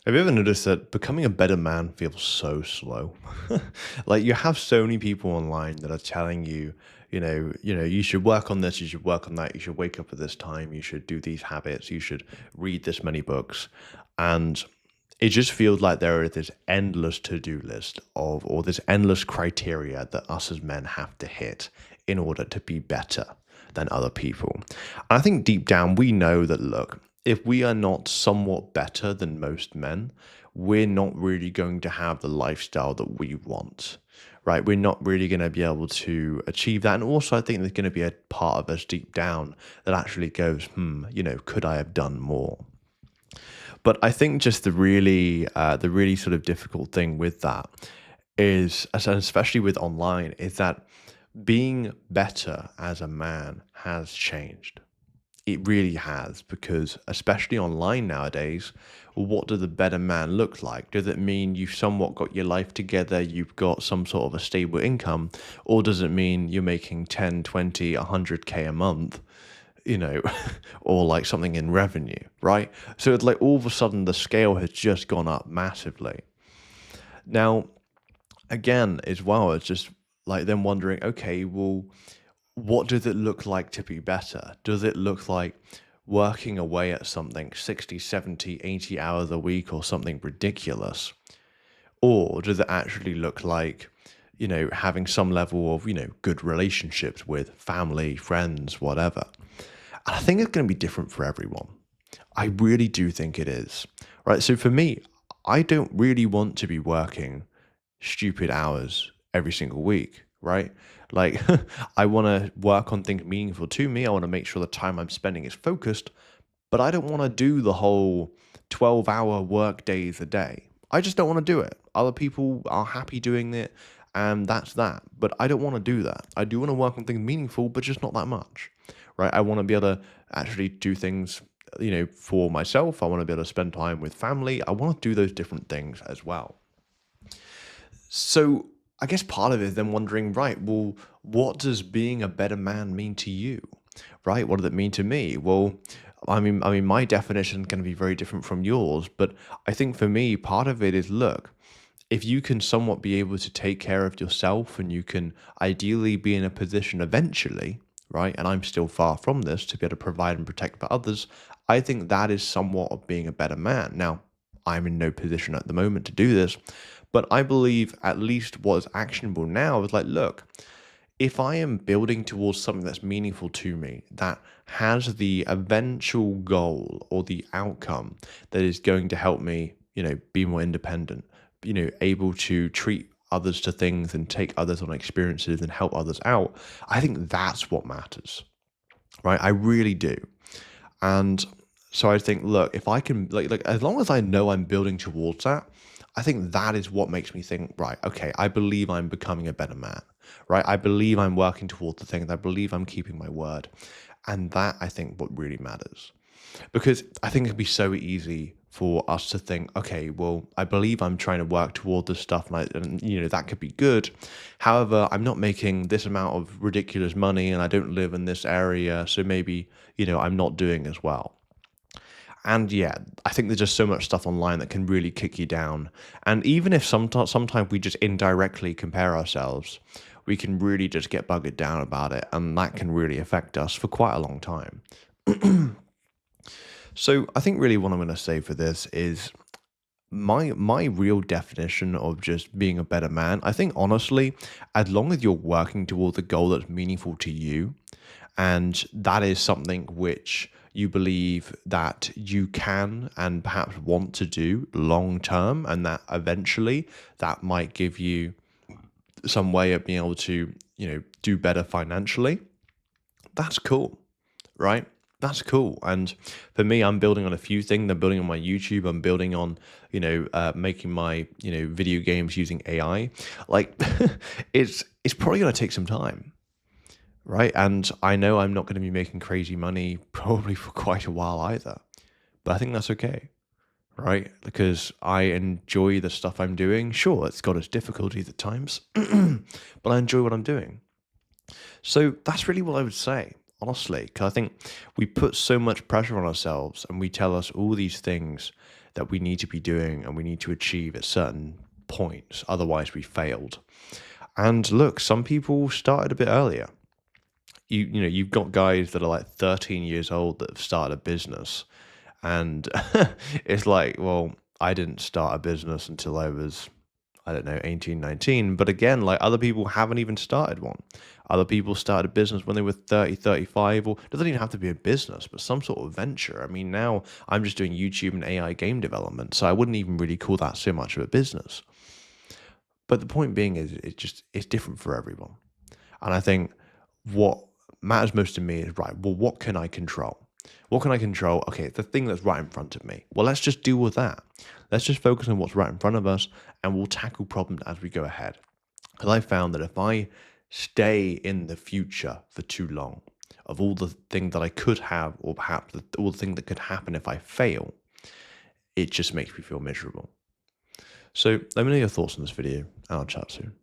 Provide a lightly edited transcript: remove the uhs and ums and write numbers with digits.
Have you ever noticed that becoming a better man feels so slow? Like you have so many people online that are telling you, you should work on this, you should work on that, you should wake up at this time, you should do these habits, you should read this many books. And it just feels like there is this endless to-do list of, or this endless criteria that us as men have to hit in order to be better than other people. And I think deep down we know that, look, if we are not somewhat better than most men, we're not really going to have the lifestyle that we want, right? We're not really going to be able to achieve that. And also, I think there's going to be a part of us deep down that actually goes, could I have done more? But I think just the really sort of difficult thing with that is, especially with online, is that being better as a man has changed. It really has, because especially online nowadays, what does a better man look like? Does it mean you've somewhat got your life together, you've got some sort of a stable income, or does it mean you're making 10, 20, 100K a month, you know, or like something in revenue, right? So it's like all of a sudden the scale has just gone up massively. Now, again, as well, it's just like them wondering, okay, well, what does it look like to be better? Does it look like working away at something 60, 70, 80 hours a week or something ridiculous? Or does it actually look like, having some level of, good relationships with family, friends, whatever? And I think it's going to be different for everyone. I really do think it is. Right. So for me, I don't really want to be working stupid hours every single week, right? Like, I want to work on things meaningful to me. I want to make sure the time I'm spending is focused, but I don't want to do the whole 12-hour work days a day. I just don't want to do it. Other people are happy doing it, and that's that. But I don't want to do that. I do want to work on things meaningful, but just not that much, right? I want to be able to actually do things, for myself. I want to be able to spend time with family. I want to do those different things as well. So I guess part of it is then wondering, right, well, what does being a better man mean to you? Right? What does it mean to me? Well, I mean, my definition is going to be very different from yours, but I think for me, part of it is, look, if you can somewhat be able to take care of yourself and you can ideally be in a position eventually, right? And I'm still far from this to be able to provide and protect for others. I think that is somewhat of being a better man. Now, I'm in no position at the moment to do this, but I believe at least what is actionable now is like, look, if I am building towards something that's meaningful to me, that has the eventual goal or the outcome that is going to help me, be more independent, able to treat others to things and take others on experiences and help others out, I think that's what matters, right? I really do. And so I think, look, if I can, like as long as I know I'm building towards that, I think that is what makes me think, right, okay, I believe I'm becoming a better man, right? I believe I'm working towards the things. I believe I'm keeping my word. And that, I think, what really matters. Because I think it'd be so easy for us to think, okay, well, I believe I'm trying to work toward this stuff, and that could be good. However, I'm not making this amount of ridiculous money, and I don't live in this area, so maybe I'm not doing as well. And yeah, I think there's just so much stuff online that can really kick you down. And even if sometimes we just indirectly compare ourselves, we can really just get buggered down about it, and that can really affect us for quite a long time. So I think really what I'm going to say for this is my real definition of just being a better man. I think honestly, as long as you're working towards a goal that's meaningful to you, and that is something which you believe that you can and perhaps want to do long term, and that eventually that might give you some way of being able to do better financially, that's cool, right? That's cool. And for me, I'm building on a few things. I'm building on my YouTube. I'm building on, making my, video games using AI. Like, it's probably going to take some time, right? And I know I'm not going to be making crazy money probably for quite a while either. But I think that's okay, right? Because I enjoy the stuff I'm doing. Sure, it's got its difficulties at times, but I enjoy what I'm doing. So that's really what I would say, honestly, because I think we put so much pressure on ourselves and we tell us all these things that we need to be doing and we need to achieve at certain points. Otherwise, we failed. And look, some people started a bit earlier. You know, you've got guys that are like 13 years old that have started a business, and it's like, well, I didn't start a business until I was, I don't know, 18, 19. But again, like other people haven't even started one. Other people started a business when they were 30, 35, or it doesn't even have to be a business, but some sort of venture. I mean, now I'm just doing YouTube and AI game development, so I wouldn't even really call that so much of a business. But the point being is, it's different for everyone. And I think what matters most to me is, right, well, what can I control? What can I control? Okay, the thing that's right in front of me. Well, let's just deal with that. Let's just focus on what's right in front of us and we'll tackle problems as we go ahead. Because I found that if I stay in the future for too long, of all the things that I could have, or perhaps all the things that could happen if I fail, it just makes me feel miserable. So let me know your thoughts on this video, and I'll chat soon.